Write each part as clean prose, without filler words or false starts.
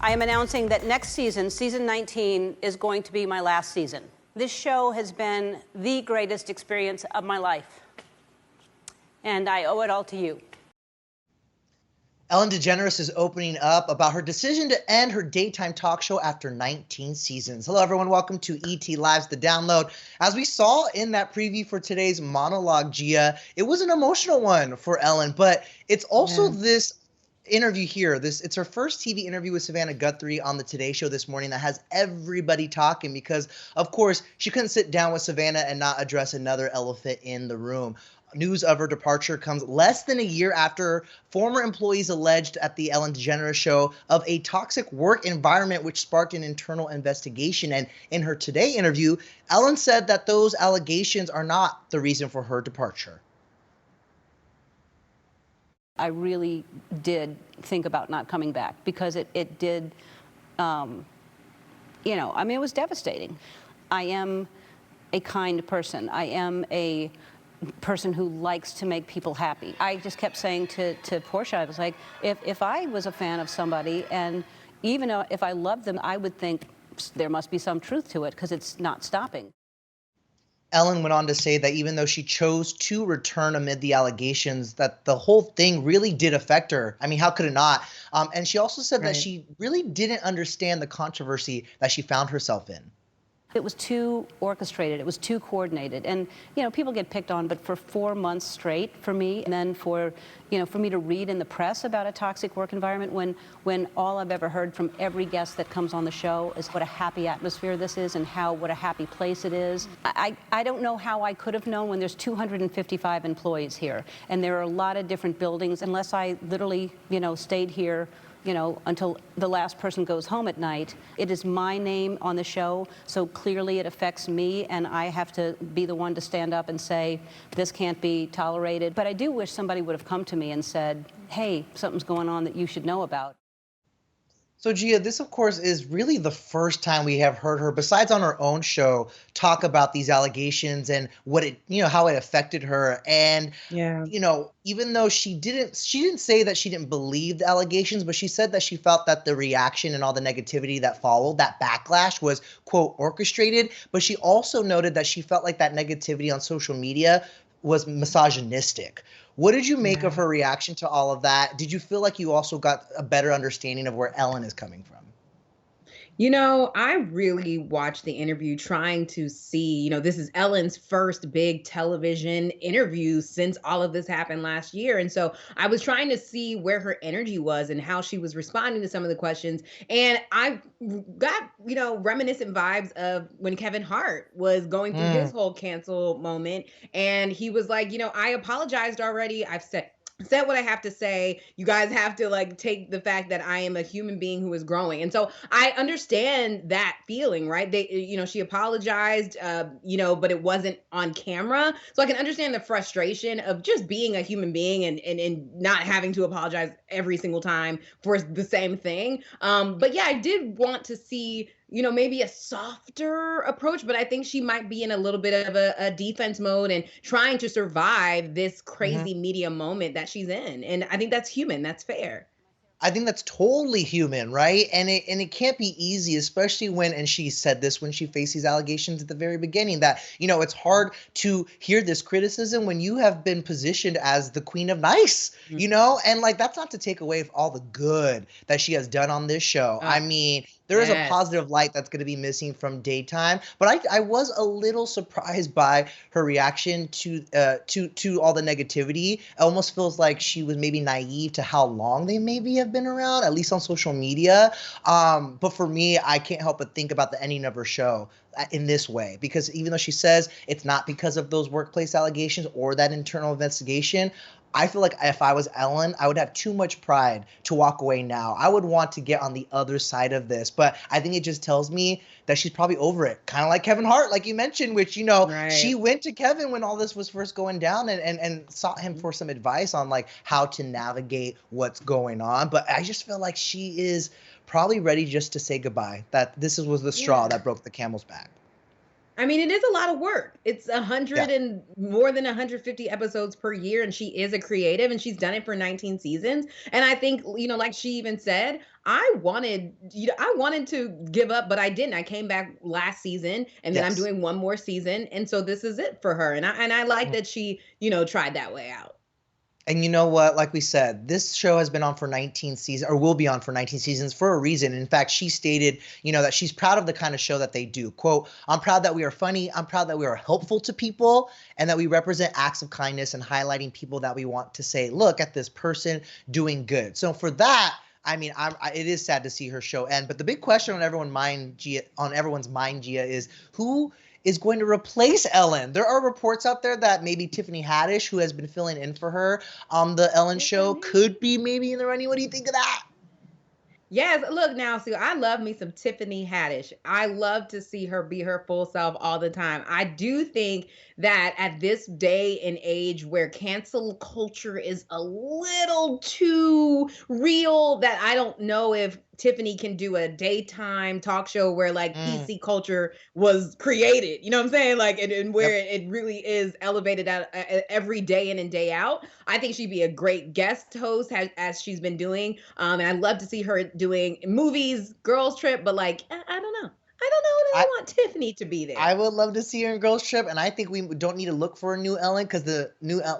I am announcing that next season, season 19, is going to be my last season. This show has been the greatest experience of my life, and I owe it all to you. Ellen DeGeneres is opening up about her decision to end her daytime talk show after 19 seasons. Hello, everyone. Welcome to ET Live's The Download. As we saw in that preview for today's monologue, Gia, it was an emotional one for Ellen, but it's also this interview here. It's her first TV interview with Savannah Guthrie on the Today Show this morning that has everybody talking because, of course, she couldn't sit down with Savannah and not address another elephant in the room. News of her departure comes less than a year after former employees alleged at the Ellen DeGeneres show of a toxic work environment, which sparked an internal investigation. And in her Today interview, Ellen said that those allegations are not the reason for her departure. I really did think about not coming back because it did, it was devastating. I am a kind person. I am a person who likes to make people happy. I just kept saying to Portia, I was like, if I was a fan of somebody, and even if I loved them, I would think there must be some truth to it because it's not stopping. Ellen went on to say that even though she chose to return amid the allegations, that the whole thing really did affect her. I mean, how could it not? And she also said that she really didn't understand the controversy that she found herself in. It was too orchestrated. It was too coordinated. And, people get picked on, but for 4 months straight for me, and then for me to read in the press about a toxic work environment when all I've ever heard from every guest that comes on the show is what a happy atmosphere this is and what a happy place it is. I don't know how I could have known when there's 255 employees here, and there are a lot of different buildings, unless I literally, stayed here until the last person goes home at night. It is my name on the show, so clearly it affects me, and I have to be the one to stand up and say, this can't be tolerated. But I do wish somebody would have come to me and said, hey, something's going on that you should know about. So Gia, this of course is really the first time we have heard her, besides on her own show, talk about these allegations and what it, how it affected her. And, even though she didn't say that she didn't believe the allegations, but she said that she felt that the reaction and all the negativity that followed, that backlash was, quote, orchestrated. But she also noted that she felt like that negativity on social media was misogynistic. What did you make of her reaction to all of that? Did you feel like you also got a better understanding of where Ellen is coming from? I really watched the interview trying to see, this is Ellen's first big television interview since all of this happened last year. And so I was trying to see where her energy was and how she was responding to some of the questions. And I got, reminiscent vibes of when Kevin Hart was going through his whole cancel moment. And he was like, I apologized already. I've said what I have to say. You guys have to take the fact that I am a human being who is growing. And so I understand that feeling, right? She apologized, but it wasn't on camera. So I can understand the frustration of just being a human being and not having to apologize every single time for the same thing. But yeah, I did want to see maybe a softer approach, but I think she might be in a little bit of a defense mode and trying to survive this crazy media moment that she's in. And I think that's human. That's fair. I think that's totally human, right? And it can't be easy, especially and she said this when she faced these allegations at the very beginning, that, it's hard to hear this criticism when you have been positioned as the queen of nice, and that's not to take away all the good that she has done on this show. I mean, there is a positive light that's going to be missing from daytime, but I was a little surprised by her reaction to all the negativity. It almost feels like she was maybe naive to how long they maybe have been around, at least on social media. But for me, I can't help but think about the ending of her show in this way, because even though she says it's not because of those workplace allegations or that internal investigation, I feel like if I was Ellen, I would have too much pride to walk away now. I would want to get on the other side of this. But I think it just tells me that she's probably over it. Kind of like Kevin Hart, like you mentioned, which, she went to Kevin when all this was first going down and sought him for some advice on how to navigate what's going on. But I just feel like she is probably ready just to say goodbye, that this was the straw that broke the camel's back. I mean, it is a lot of work. It's Yeah. and more than 150 episodes per year, and she is a creative, and she's done it for 19 seasons. And I think, like she even said, I wanted to give up, but I didn't. I came back last season, and then I'm Yes. doing one more season, and so this is it for her. And I like that she, tried that way out. And you know what? Like we said, this show has been on for 19 seasons, or will be on for 19 seasons for a reason. In fact, she stated, that she's proud of the kind of show that they do. Quote, I'm proud that we are funny. I'm proud that we are helpful to people and that we represent acts of kindness and highlighting people that we want to say, look at this person doing good. So for that, I mean, it is sad to see her show end. But the big question on everyone's mind, Gia, is who is going to replace Ellen. There are reports out there that maybe Tiffany Haddish, who has been filling in for her on the Ellen show, could be maybe in the running. What do you think of that? Yes, look now, see, I love me some Tiffany Haddish. I love to see her be her full self all the time. I do think that at this day and age where cancel culture is a little too real, that I don't know if Tiffany can do a daytime talk show where like Mm, PC culture was created. You know what I'm saying? Like, and where yep. it really is elevated out every day in and day out. I think she'd be a great guest host as she's been doing. And I'd love to see her doing movies, girls trip, but like, I don't know. I don't know that I I want Tiffany to be I there. would love to see her in Girls Trip, and I think we don't need to look for a new Ellen because the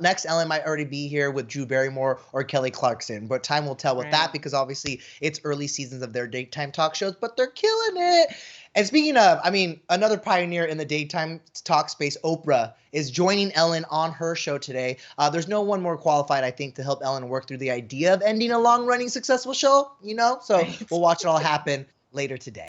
next Ellen might already be here with Drew Barrymore or Kelly Clarkson. But time will tell with that Right. because obviously it's early seasons of their daytime talk shows, but they're killing it. And speaking of, I mean, another pioneer in the daytime talk space, Oprah, is joining Ellen on her show today. There's no one more qualified, I think, to help Ellen work through the idea of ending a long running successful show, So Right. we'll watch it all happen later today.